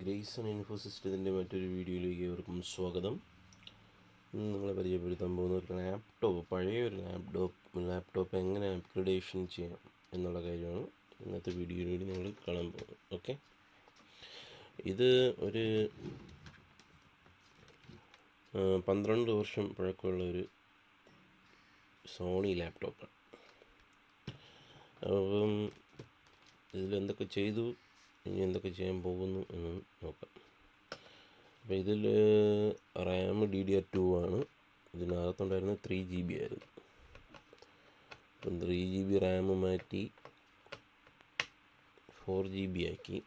Grace info സിസ്റ്റത്തിൻ്റെ മറ്റൊരു വീഡിയോയിലേക്ക് ഏവർക്കും സ്വാഗതം. ഇന്ന് നിങ്ങളെ പരിചയപ്പെടുത്താൻ പോകുന്ന ഒരു പഴയൊരു ലാപ്ടോപ്പ് എങ്ങനെ അപ്ഗ്രഡേഷൻ ചെയ്യാം എന്നുള്ള കാര്യമാണ് ഇന്നത്തെ വീഡിയോയിലൂടെ നിങ്ങൾ കാണാൻ പോകുന്നത്. ഓക്കെ, ഇത് ഒരു 12 വർഷം പഴക്കമുള്ള ഒരു സോണി ലാപ്ടോപ്പാണ്. അപ്പം ഇതിലെന്തൊക്കെ ചെയ്തു, ഇനി എന്തൊക്കെ ചെയ്യാൻ പോകുന്നു എന്ന് നോക്കാം. അപ്പോൾ ഇതിൽ റാം DDR2 ആണ്. ഇതിനകത്തുണ്ടായിരുന്ന 3GB ആയിരുന്നു. അപ്പം 3GB റാം മാറ്റി 4GB ആക്കി.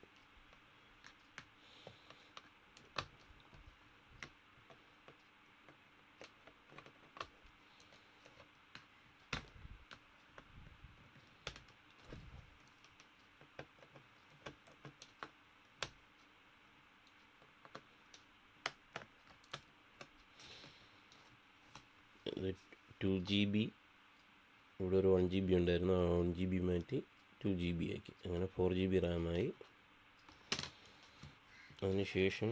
ഇത് 2GB, ഇവിടെ ഒരു 1GB ഉണ്ടായിരുന്നു. ആ 1GB മാറ്റി 2GB ആക്കി. അങ്ങനെ 4GB റാമായി. അതിനുശേഷം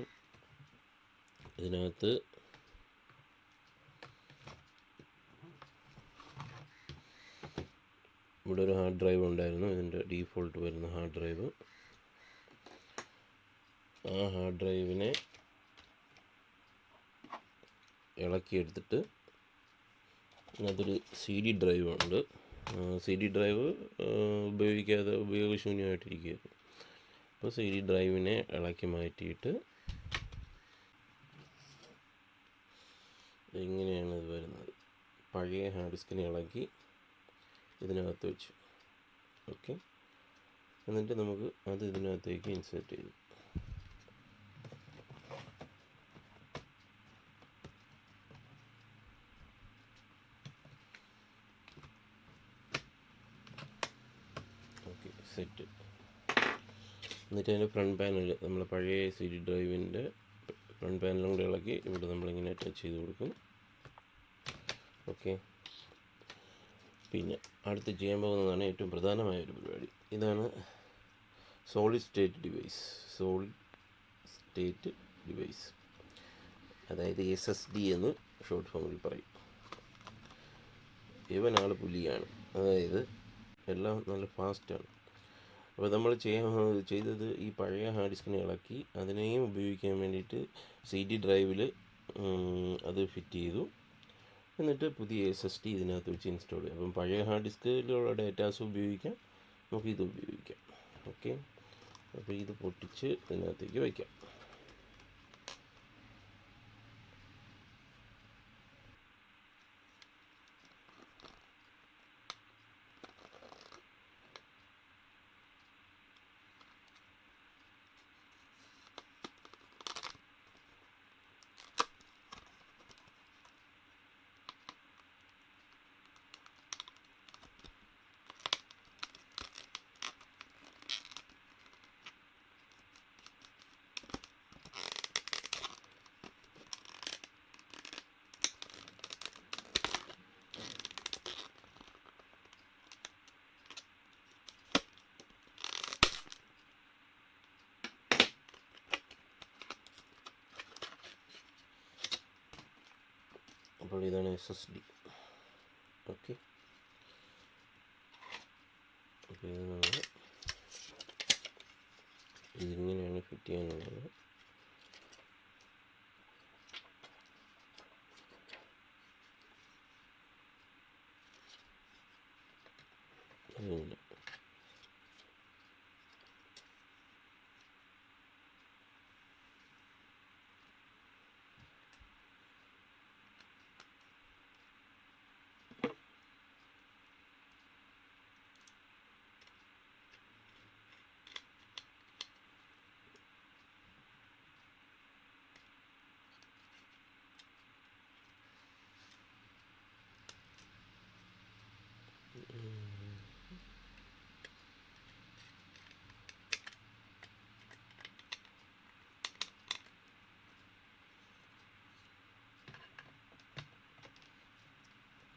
ഇതിനകത്ത് ഇവിടെ ഒരു ഹാർഡ് ഡ്രൈവ് ഉണ്ടായിരുന്നു. ഇതിൻ്റെ ഡീഫോൾട്ട് വരുന്ന ഹാർഡ് ഡ്രൈവ്. ആ ഹാർഡ് ഡ്രൈവിനെ ഇളക്കിയെടുത്തിട്ട് അതിനകത്തൊരു CD ഡ്രൈവ് ഉണ്ട്. CD ഡ്രൈവ് ഉപയോഗശൂന്യമായിട്ടിരിക്കുകയായിരുന്നു. അപ്പോൾ CD ഡ്രൈവിനെ ഇളക്കി മാറ്റിയിട്ട് ഇങ്ങനെയാണ് ഇത് വരുന്നത്. പഴയ ഹാർഡ് ഡിസ്കിനെ ഇളക്കി ഇതിനകത്ത് വെച്ചു. ഓക്കെ, എന്നിട്ട് നമുക്ക് അത് ഇതിനകത്തേക്ക് ഇൻസേർട്ട് ചെയ്തു. സെറ്റ്. എന്നിട്ട് അതിൻ്റെ ഫ്രണ്ട് പാനൽ, നമ്മൾ പഴയ CD ഡ്രൈവിൻ്റെ ഫ്രണ്ട് പാനലും കൂടെ ഇളക്കി ഇവിടെ നമ്മളിങ്ങനെ ടച്ച് ചെയ്ത് കൊടുക്കും. ഓക്കെ, പിന്നെ അടുത്ത് ചെയ്യാൻ പോകുന്നതാണ് ഏറ്റവും പ്രധാനമായ ഒരു പരിപാടി. ഇതാണ് സോളിഡ് സ്റ്റേറ്റ് ഡിവൈസ്, അതായത് SSD എന്ന് ഷോർട്ട് ഫോമിൽ പറയും. ഇവനാൾ പുലിയാണ്, അതായത് എല്ലാം നല്ല ഫാസ്റ്റാണ്. അപ്പോൾ നമ്മൾ ചെയ്തത് ഈ പഴയ ഹാർഡ് ഡിസ്കിനെ ഇളക്കി അതിനെയും ഉപയോഗിക്കാൻ വേണ്ടിയിട്ട് CD ഡ്രൈവിൽ അത് ഫിറ്റ് ചെയ്തു. എന്നിട്ട് പുതിയ SSD ഇതിനകത്ത് വെച്ച് ഇൻസ്റ്റാൾ ചെയ്യും. അപ്പം പഴയ ഹാർഡ് ഡിസ്കിലുള്ള ഡേറ്റാസ് ഉപയോഗിക്കാം, നമുക്കിത് ഉപയോഗിക്കാം. ഓക്കെ, അപ്പോൾ ഇത് പൊട്ടിച്ച് ഇതിനകത്തേക്ക് വയ്ക്കാം. അപ്പോൾ ഇതാണ് SSD. ഓക്കെ, അപ്പോൾ ഇത് നമ്മൾ ഇതിങ്ങനെയാണ് ഫിറ്റ് ചെയ്യാനുള്ളത്. അതില്ല,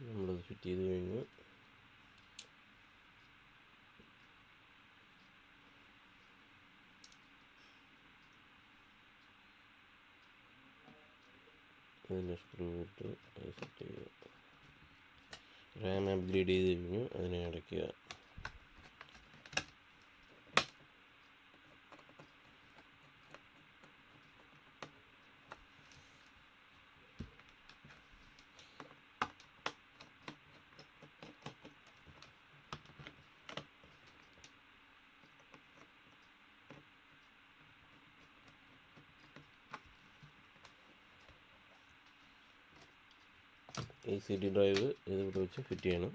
നമ്മളത് ഫിറ്റ് ചെയ്ത് കഴിഞ്ഞു. അതിൻ്റെ സ്ക്രൂ ഇട്ട് സെറ്റ് ചെയ്യുക. റാം അപ്ഗ്രേഡ് ചെയ്ത് കഴിഞ്ഞു, അതിനെ അടയ്ക്കുക. ഈ സി ഡി ഡ്രൈവ് ഇതിവിടെ വെച്ച് ഫിറ്റ് ചെയ്യണം.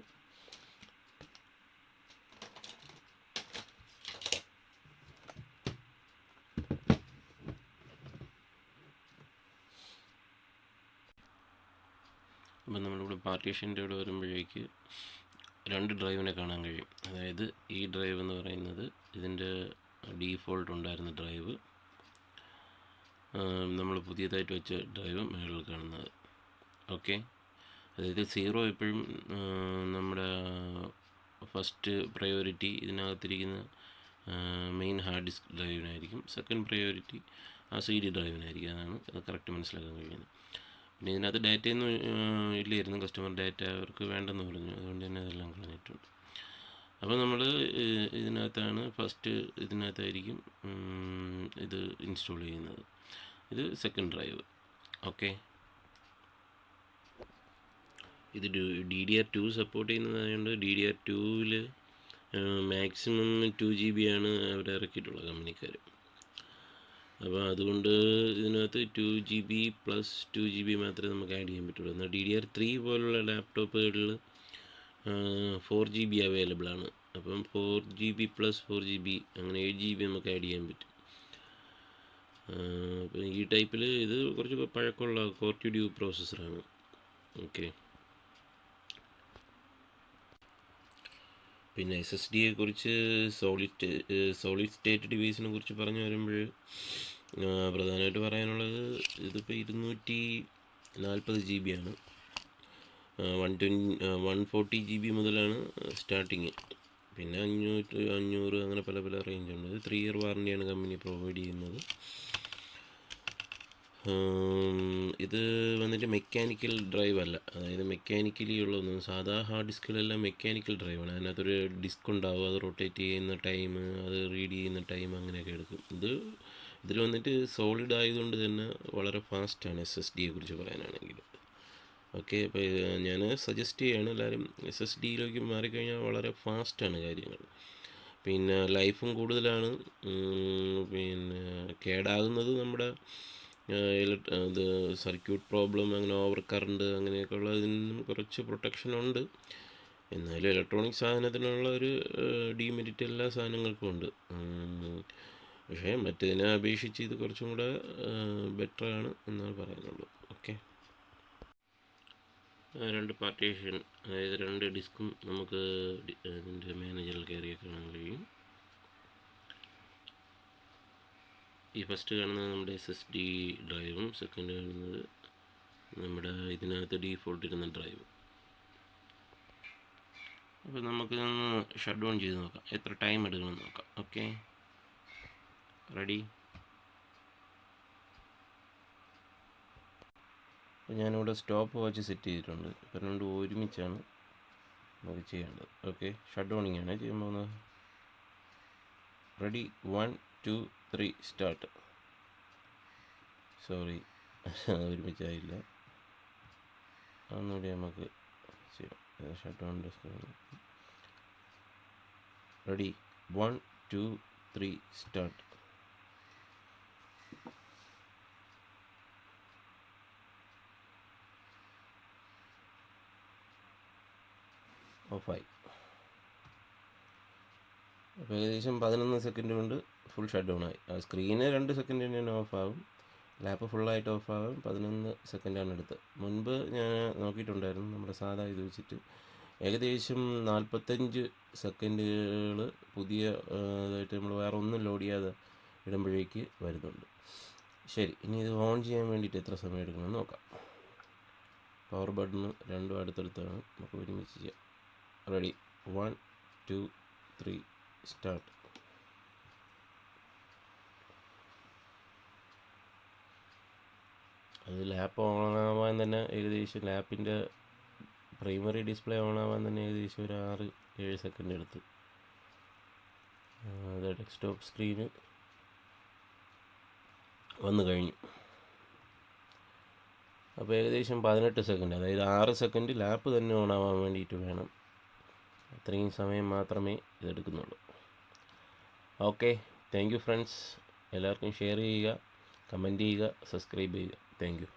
അപ്പം നമ്മളിവിടെ പാർട്ടീഷൻ്റെ ഇവിടെ വരുമ്പോഴേക്ക് 2 ഡ്രൈവിനെ കാണാൻ കഴിയും. അതായത് ഈ ഡ്രൈവ് എന്ന് പറയുന്നത് ഇതിൻ്റെ ഡീഫോൾട്ട് ഉണ്ടായിരുന്ന ഡ്രൈവ്, നമ്മൾ പുതിയതായിട്ട് വെച്ച ഡ്രൈവ് മുകളിൽ കാണുന്നത്. ഓക്കെ, അതായത് 0 എപ്പോഴും നമ്മുടെ ഫസ്റ്റ് പ്രയോറിറ്റി ഇതിനകത്തിരിക്കുന്ന മെയിൻ ഹാർഡ് ഡിസ്ക് ഡ്രൈവിനായിരിക്കും. സെക്കൻഡ് പ്രയോറിറ്റി ആ സി ഡി ഡ്രൈവിനായിരിക്കും. അതാണ് അത് കറക്റ്റ് മനസ്സിലാക്കാൻ കഴിയുന്നത്. പിന്നെ ഇതിനകത്ത് ഡാറ്റയൊന്നും ഇല്ലായിരുന്നു, കസ്റ്റമർ ഡാറ്റ അവർക്ക് വേണ്ടെന്ന് പറഞ്ഞു, അതുകൊണ്ട് തന്നെ അതെല്ലാം കളഞ്ഞിട്ടുണ്ട്. അപ്പോൾ നമ്മൾ ഇതിനകത്താണ് ഫസ്റ്റ്, ഇതിനകത്തായിരിക്കും ഇത് ഇൻസ്റ്റാൾ ചെയ്യുന്നത്. ഇത് സെക്കൻഡ് ഡ്രൈവ്. ഓക്കെ, ഇത് DDR2 സപ്പോർട്ട് ചെയ്യുന്നതായതുകൊണ്ട് DDR2-ൽ മാക്സിമം 2 GB ആണ് അവർ ഇറക്കിയിട്ടുള്ളത്, കമ്പനിക്കാർ. അപ്പോൾ അതുകൊണ്ട് ഇതിനകത്ത് 2 GB പ്ലസ് 2 GB മാത്രമേ നമുക്ക് ആഡ് ചെയ്യാൻ പറ്റുള്ളൂ. എന്നാൽ DDR3 പോലുള്ള ലാപ്ടോപ്പുകളിൽ 4 GB അവൈലബിൾ ആണ്. അപ്പം 4 GB പ്ലസ് 4 GB അങ്ങനെ 8 GB നമുക്ക് ആഡ് ചെയ്യാൻ പറ്റും. അപ്പം ഈ ടൈപ്പിൽ ഇത് കുറച്ച് പഴക്കമുള്ള കോർ ടു ഡ്യൂ പ്രോസസ്സറാണ്. ഓക്കെ, പിന്നെ SSDയെ കുറിച്ച്, സോളിഡ് സ്റ്റേറ്റ് ഡിവൈസിനെ കുറിച്ച് പറഞ്ഞു വരുമ്പോൾ പ്രധാനമായിട്ട് പറയാനുള്ളത്, ഇതിപ്പോൾ 240 GB ആണ്. 140 GB മുതലാണ് സ്റ്റാർട്ടിങ്. പിന്നെ 500 അങ്ങനെ പല പല റേഞ്ചുണ്ട്. ഇത് 3 ഇയർ വാറണ്ടിയാണ് കമ്പനി പ്രൊവൈഡ് ചെയ്യുന്നത്. ഇത് വന്നിട്ട് മെക്കാനിക്കൽ ഡ്രൈവ് അല്ല, അതായത് മെക്കാനിക്കലി ഉള്ളതൊന്നും, സാധാ ഹാർഡ് ഡിസ്കിലെല്ലാം മെക്കാനിക്കൽ ഡ്രൈവാണ്. അതിനകത്തൊരു ഡിസ്ക് ഉണ്ടാവും, അത് റൊട്ടേറ്റ് ചെയ്യുന്ന ടൈം, അത് റീഡ് ചെയ്യുന്ന ടൈം അങ്ങനെയൊക്കെ എടുക്കും. ഇതിൽ വന്നിട്ട് സോളിഡ് ആയതുകൊണ്ട് തന്നെ വളരെ ഫാസ്റ്റാണ് SSDയെ കുറിച്ച് പറയാനാണെങ്കിൽ. ഓക്കെ, അപ്പോൾ ഞാൻ സജസ്റ്റ് ചെയ്യുകയാണ് എല്ലാവരും SSDയിലേക്ക് മാറിക്കഴിഞ്ഞാൽ വളരെ ഫാസ്റ്റാണ് കാര്യങ്ങൾ. പിന്നെ ലൈഫും കൂടുതലാണ്. പിന്നെ കേടാകുന്നത് നമ്മുടെ ഇത് സർക്യൂട്ട് പ്രോബ്ലം, അങ്ങനെ ഓവർ കറണ്ട് അങ്ങനെയൊക്കെ ഉള്ള ഇതിൽ നിന്നും കുറച്ച് പ്രൊട്ടക്ഷൻ ഉണ്ട്. എന്നാലും ഇലക്ട്രോണിക് സാധനത്തിനുള്ള ഒരു ഡീമെരിറ്റ് എല്ലാ സാധനങ്ങൾക്കും ഉണ്ട്. പക്ഷേ മറ്റേതിനെ അപേക്ഷിച്ച് ഇത് കുറച്ചും കൂടെ ബെറ്ററാണ് എന്നാണ് പറയാനുള്ളൂ. ഓക്കെ, 2 പാർട്ടീഷൻ, അതായത് 2 ഡിസ്കും നമുക്ക് ഇതിൻ്റെ മാനേജറിൽ കയറി കാണാൻ കഴിയും. ഈ ഫസ്റ്റ് കാണുന്നത് നമ്മുടെ SSD ഡ്രൈവും, സെക്കൻഡ് കാണുന്നത് നമ്മുടെ ഇതിനകത്ത് ഡീഫോൾട്ട് ഇരുന്ന ഡ്രൈവും. അപ്പോൾ നമുക്കിതൊന്ന് ഷട്ട് ഡൗൺ ചെയ്ത് നോക്കാം, എത്ര ടൈം എടുക്കണമെന്ന് നോക്കാം. Okay, ready. അപ്പോൾ ഞാനിവിടെ സ്റ്റോപ്പ് വാച്ച് സെറ്റ് ചെയ്തിട്ടുണ്ട്. ഇപ്പോൾ 2 ഒരുമിച്ചാണ് നമുക്ക് ചെയ്യേണ്ടത്. ഓക്കെ, ഷട്ട് ഡൗണിങ് ആണ് ചെയ്യാൻ പോകുന്നത്. Ready, 1 2 3 start. സോറി, ഒരുമിച്ചായില്ല, ഒന്നുകൂടി നമുക്ക് ചെയ്യാം. ഷട്ട് ഡൗണിൻ്റെ സ്ക്രീൻ. Ready, 1 2 3 start. ഓഫായി. അപ്പോൾ ഏകദേശം 11 സെക്കൻഡ് കൊണ്ട് ഫുൾ ഷട്ട് ഡൗൺ ആയി. ആ സ്ക്രീന് 2 സെക്കൻഡ് തന്നെയാണ് ഓഫാകും, ലാപ്പ് ഫുള്ളായിട്ട് ഓഫാകും. 11 സെക്കൻഡാണ് എടുത്തത്. മുൻപ് ഞാൻ നോക്കിയിട്ടുണ്ടായിരുന്നു, നമ്മുടെ സാധാ ഇത് വെച്ചിട്ട് ഏകദേശം 45 സെക്കൻഡുകൾ പുതിയ ഇതായിട്ട് നമ്മൾ വേറെ ഒന്നും ലോഡ് ചെയ്യാതെ ഇടുമ്പോഴേക്ക് വരുന്നുണ്ട്. ശരി, ഇനി ഇത് ഓൺ ചെയ്യാൻ വേണ്ടിയിട്ട് എത്ര സമയം എടുക്കണമെന്ന് നോക്കാം. പവർ ബട്ടണ് 2 അടുത്തടുത്താണ്, നമുക്ക് ഒരുമിച്ച് ചെയ്യാം. Ready, 1 2 3 start. അത് ലാപ്പ് ഓണാവാൻ തന്നെ ഏകദേശം ലാപ്പിൻ്റെ പ്രൈമറി ഡിസ്പ്ലേ ഓണാവാൻ തന്നെ ഏകദേശം ഒരു 6-7 സെക്കൻഡ് എടുത്തു. അത് ഡെസ്ക്ടോപ്പ് സ്ക്രീന് വന്നു കഴിഞ്ഞു. അപ്പോൾ ഏകദേശം 18 സെക്കൻഡ്, അതായത് 6 സെക്കൻഡ് ലാപ്പ് തന്നെ ഓണാവാൻ വേണ്ടിയിട്ട് വേണം. അത്രയും സമയം മാത്രമേ ഇതെടുക്കുന്നുള്ളൂ. Okay, thank you friends. എല്ലാവർക്കും ഷെയർ ചെയ്യുക, കമൻറ്റ് ചെയ്യുക, സബ്സ്ക്രൈബ് ചെയ്യുക. Thank U.